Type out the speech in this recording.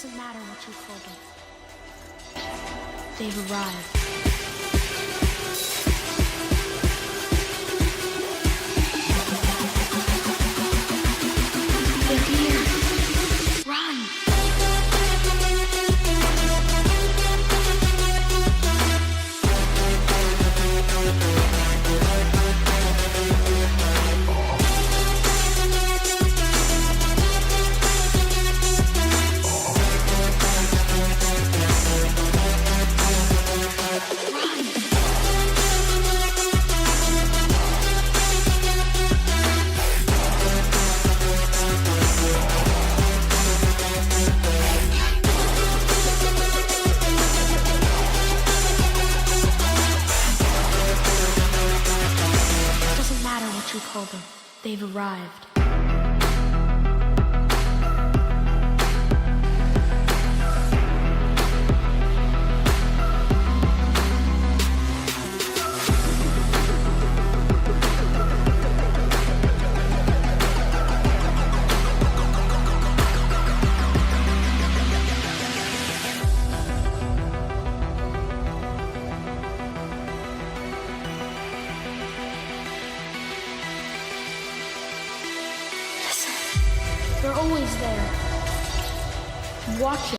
Doesn't matter what you call them. They've arrived. They're here. Run! Doesn't matter what you call them. They've arrived. They're always there. Watch it.